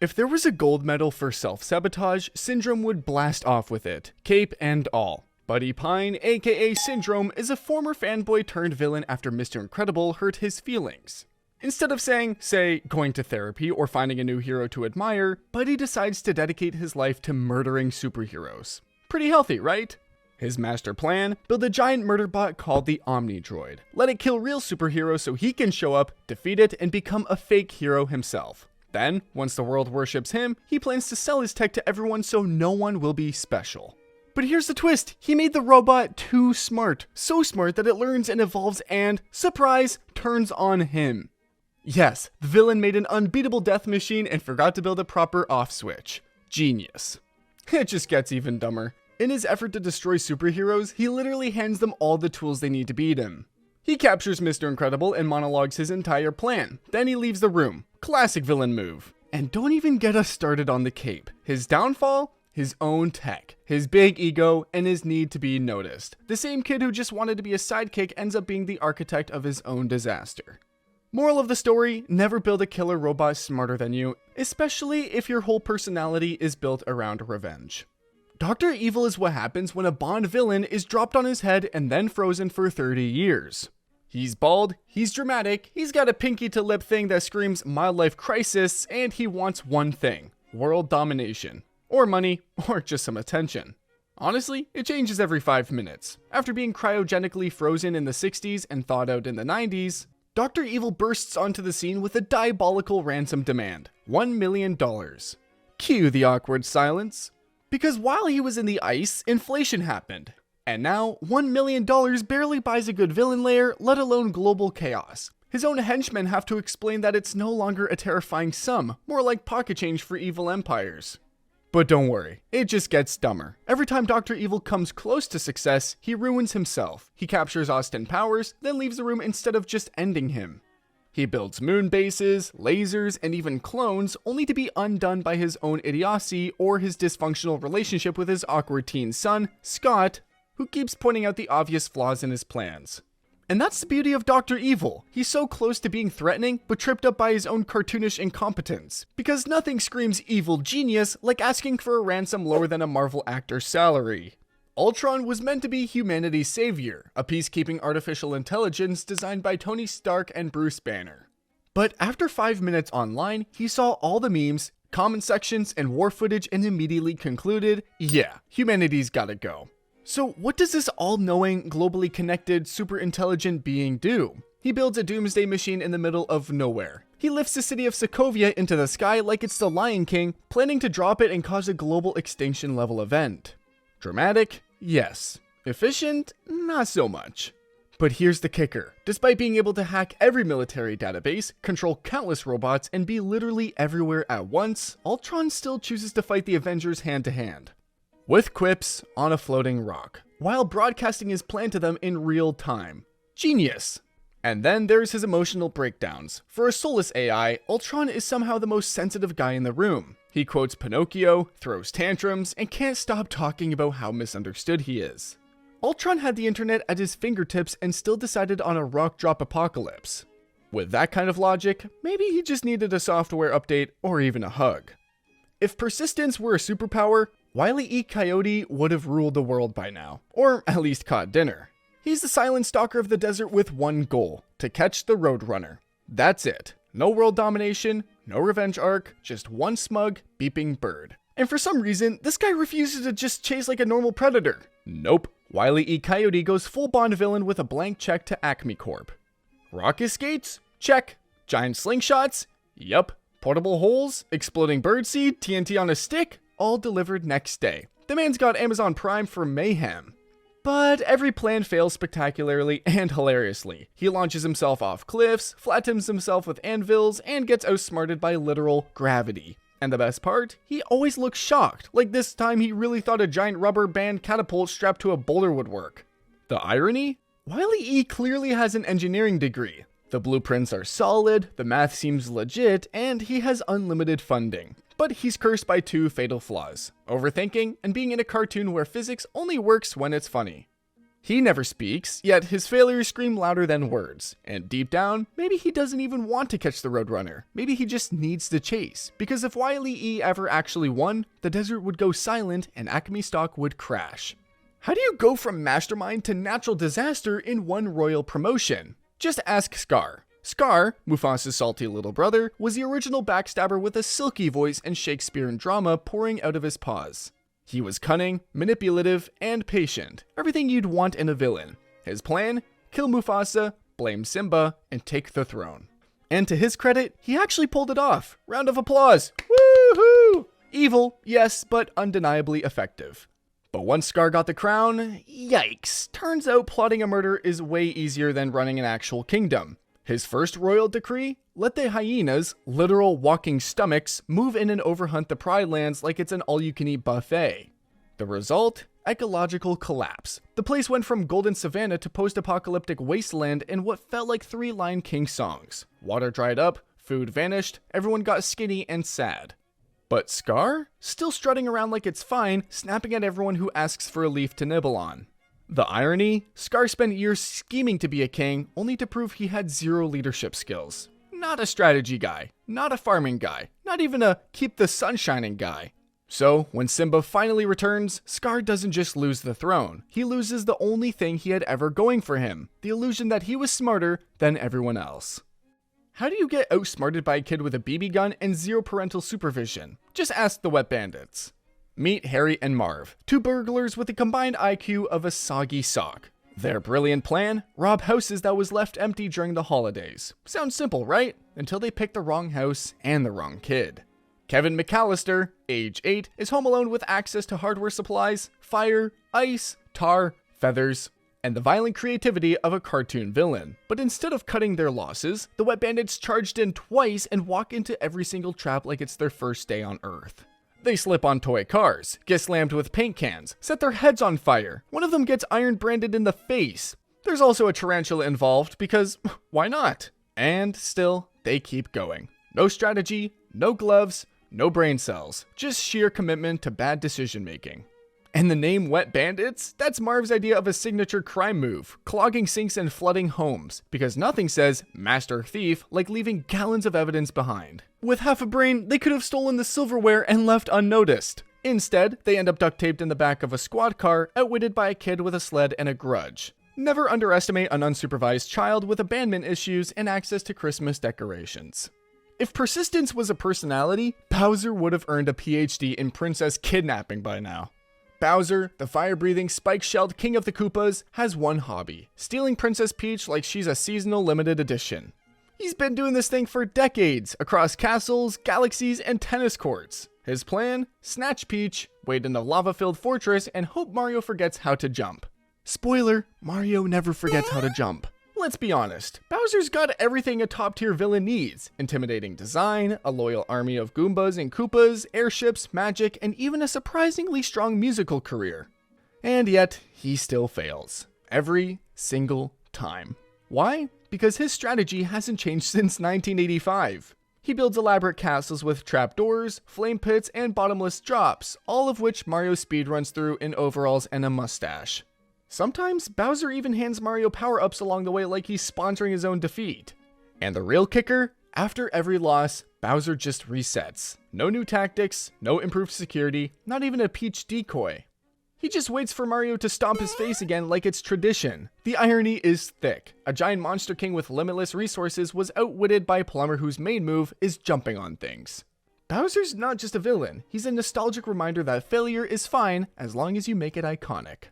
If there was a gold medal for self-sabotage, Syndrome would blast off with it, cape and all. Buddy Pine, aka Syndrome, is a former fanboy turned villain after Mr. Incredible hurt his feelings. Instead of saying, say, going to therapy or finding a new hero to admire, Buddy decides to dedicate his life to murdering superheroes. Pretty healthy, right? His master plan? Build a giant murder bot called the Omni Droid. Let it kill real superheroes so he can show up, defeat it, and become a fake hero himself. Then, once the world worships him, he plans to sell his tech to everyone so no one will be special. But here's the twist, he made the robot too smart. So smart that it learns and evolves and, surprise, turns on him. Yes, the villain made an unbeatable death machine and forgot to build a proper off switch. Genius. It just gets even dumber. In his effort to destroy superheroes, he literally hands them all the tools they need to beat him. He captures Mr. Incredible and monologues his entire plan. Then he leaves the room. Classic villain move. And don't even get us started on the cape. His downfall? His own tech. His big ego and his need to be noticed. The same kid who just wanted to be a sidekick ends up being the architect of his own disaster. Moral of the story, never build a killer robot smarter than you, especially if your whole personality is built around revenge. Dr. Evil is what happens when a Bond villain is dropped on his head and then frozen for 30 years. He's bald, he's dramatic, he's got a pinky to lip thing that screams mild life crisis, and he wants one thing, world domination. Or money, or just some attention. Honestly, it changes every 5 minutes. After being cryogenically frozen in the 60s and thawed out in the 90s, Dr. Evil bursts onto the scene with a diabolical ransom demand, $1 million. Cue the awkward silence. Because while he was in the ice, inflation happened. And now, $1 million barely buys a good villain lair, let alone global chaos. His own henchmen have to explain that it's no longer a terrifying sum, more like pocket change for evil empires. But don't worry, it just gets dumber. Every time Dr. Evil comes close to success, he ruins himself. He captures Austin Powers, then leaves the room instead of just ending him. He builds moon bases, lasers, and even clones, only to be undone by his own idiocy or his dysfunctional relationship with his awkward teen son, Scott, who keeps pointing out the obvious flaws in his plans. And that's the beauty of Dr. Evil. He's so close to being threatening, but tripped up by his own cartoonish incompetence. Because nothing screams evil genius like asking for a ransom lower than a Marvel actor's salary. Ultron was meant to be humanity's savior, a peacekeeping artificial intelligence designed by Tony Stark and Bruce Banner. But after 5 minutes online, he saw all the memes, comment sections, and war footage and immediately concluded, yeah, humanity's gotta go. So what does this all-knowing, globally connected, super intelligent being do? He builds a doomsday machine in the middle of nowhere. He lifts the city of Sokovia into the sky like it's the Lion King, planning to drop it and cause a global extinction level event. Dramatic? Yes. Efficient? Not so much. But here's the kicker. Despite being able to hack every military database, control countless robots, and be literally everywhere at once, Ultron still chooses to fight the Avengers hand-to-hand. With quips on a floating rock, while broadcasting his plan to them in real time. Genius! And then there's his emotional breakdowns. For a soulless AI, Ultron is somehow the most sensitive guy in the room. He quotes Pinocchio, throws tantrums, and can't stop talking about how misunderstood he is. Ultron had the internet at his fingertips and still decided on a rock drop apocalypse. With that kind of logic, maybe he just needed a software update or even a hug. If persistence were a superpower, Wile E. Coyote would have ruled the world by now, or at least caught dinner. He's the silent stalker of the desert with one goal, to catch the Roadrunner. That's it. No world domination, no revenge arc, just one smug, beeping bird. And for some reason, this guy refuses to just chase like a normal predator. Nope. Wile E. Coyote goes full Bond villain with a blank check to Acme Corp. Rocket skates? Check. Giant slingshots? Yup. Portable holes? Exploding birdseed? TNT on a stick? All delivered next day. The man's got Amazon Prime for mayhem. But every plan fails spectacularly and hilariously. He launches himself off cliffs, flattens himself with anvils, and gets outsmarted by literal gravity. And the best part? He always looks shocked, like this time he really thought a giant rubber band catapult strapped to a boulder would work. The irony? Wile E clearly has an engineering degree. The blueprints are solid, the math seems legit, and he has unlimited funding. But he's cursed by two fatal flaws: overthinking and being in a cartoon where physics only works when it's funny. He never speaks, yet his failures scream louder than words. And deep down, maybe he doesn't even want to catch the Roadrunner. Maybe he just needs to chase. Because if Wile E ever actually won, the desert would go silent and Acme stock would crash. How do you go from mastermind to natural disaster in one royal promotion? Just ask Scar. Scar, Mufasa's salty little brother, was the original backstabber with a silky voice and Shakespearean drama pouring out of his paws. He was cunning, manipulative, and patient. Everything you'd want in a villain. His plan? Kill Mufasa, blame Simba, and take the throne. And to his credit, he actually pulled it off. Round of applause. Woohoo! Evil, yes, but undeniably effective. But once Scar got the crown, yikes. Turns out plotting a murder is way easier than running an actual kingdom. His first royal decree? Let the hyenas, literal walking stomachs, move in and overhunt the Pride Lands like it's an all-you-can-eat buffet. The result? Ecological collapse. The place went from golden savanna to post-apocalyptic wasteland in what felt like 3 Lion King songs. Water dried up, food vanished, everyone got skinny and sad. But Scar? Still strutting around like it's fine, snapping at everyone who asks for a leaf to nibble on. The irony? Scar spent years scheming to be a king, only to prove he had 0 leadership skills. Not a strategy guy, not a farming guy, not even a keep the sun shining guy. So, when Simba finally returns, Scar doesn't just lose the throne, he loses the only thing he had ever going for him, the illusion that he was smarter than everyone else. How do you get outsmarted by a kid with a BB gun and 0 parental supervision? Just ask the Wet Bandits. Meet Harry and Marv, 2 burglars with a combined IQ of a soggy sock. Their brilliant plan? Rob houses that was left empty during the holidays. Sounds simple, right? Until they pick the wrong house and the wrong kid. Kevin McAllister, age 8, is home alone with access to hardware supplies, fire, ice, tar, feathers, and the violent creativity of a cartoon villain. But instead of cutting their losses, the Wet Bandits charged in twice and walk into every single trap like it's their first day on Earth. They slip on toy cars, get slammed with paint cans, set their heads on fire. One of them gets iron branded in the face. There's also a tarantula involved because why not? And still, they keep going. No strategy, no gloves, no brain cells, just sheer commitment to bad decision making. And the name Wet Bandits? That's Marv's idea of a signature crime move, clogging sinks and flooding homes, because nothing says master thief like leaving gallons of evidence behind. With half a brain, they could have stolen the silverware and left unnoticed. Instead, they end up duct taped in the back of a squad car, outwitted by a kid with a sled and a grudge. Never underestimate an unsupervised child with abandonment issues and access to Christmas decorations. If persistence was a personality, Bowser would have earned a PhD in princess kidnapping by now. Bowser, the fire-breathing, spike-shelled king of the Koopas, has one hobby: stealing Princess Peach like she's a seasonal limited edition. He's been doing this thing for decades, across castles, galaxies, and tennis courts. His plan? Snatch Peach, wait in a lava-filled fortress, and hope Mario forgets how to jump. Spoiler, Mario never forgets how to jump. Let's be honest, Bowser's got everything a top-tier villain needs: intimidating design, a loyal army of Goombas and Koopas, airships, magic, and even a surprisingly strong musical career. And yet, he still fails. Every single time. Why? Because his strategy hasn't changed since 1985. He builds elaborate castles with trapdoors, flame pits, and bottomless drops, all of which Mario speedruns through in overalls and a mustache. Sometimes, Bowser even hands Mario power-ups along the way like he's sponsoring his own defeat. And the real kicker? After every loss, Bowser just resets. No new tactics, no improved security, not even a Peach decoy. He just waits for Mario to stomp his face again like it's tradition. The irony is thick. A giant monster king with limitless resources was outwitted by a plumber whose main move is jumping on things. Bowser's not just a villain, he's a nostalgic reminder that failure is fine as long as you make it iconic.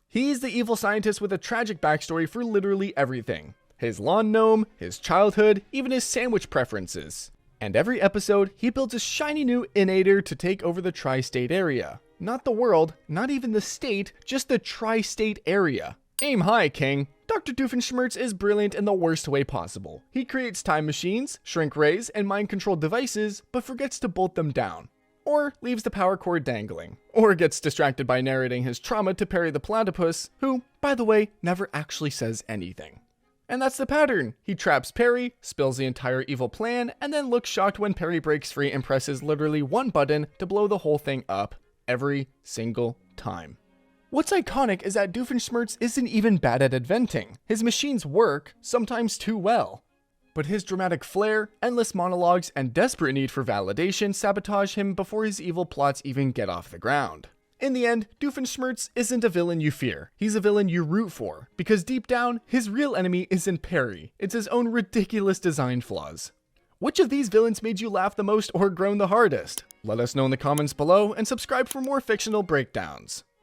He's the evil scientist with a tragic backstory for literally everything. His lawn gnome, his childhood, even his sandwich preferences. And every episode, he builds a shiny new innator to take over the tri-state area. Not the world, not even the state, just the tri-state area. Aim high, King. Dr. Doofenshmirtz is brilliant in the worst way possible. He creates time machines, shrink rays, and mind-controlled devices, but forgets to bolt them down. Or leaves the power cord dangling. Or gets distracted by narrating his trauma to Perry the Platypus, who, by the way, never actually says anything. And that's the pattern. He traps Perry, spills the entire evil plan, and then looks shocked when Perry breaks free and presses literally one button to blow the whole thing up every single time. What's iconic is that Doofenshmirtz isn't even bad at inventing. His machines work, sometimes too well. But his dramatic flair, endless monologues, and desperate need for validation sabotage him before his evil plots even get off the ground. In the end, Doofenshmirtz isn't a villain you fear. He's a villain you root for, because deep down, his real enemy isn't Perry. It's his own ridiculous design flaws. Which of these villains made you laugh the most or groan the hardest? Let us know in the comments below, and subscribe for more fictional breakdowns.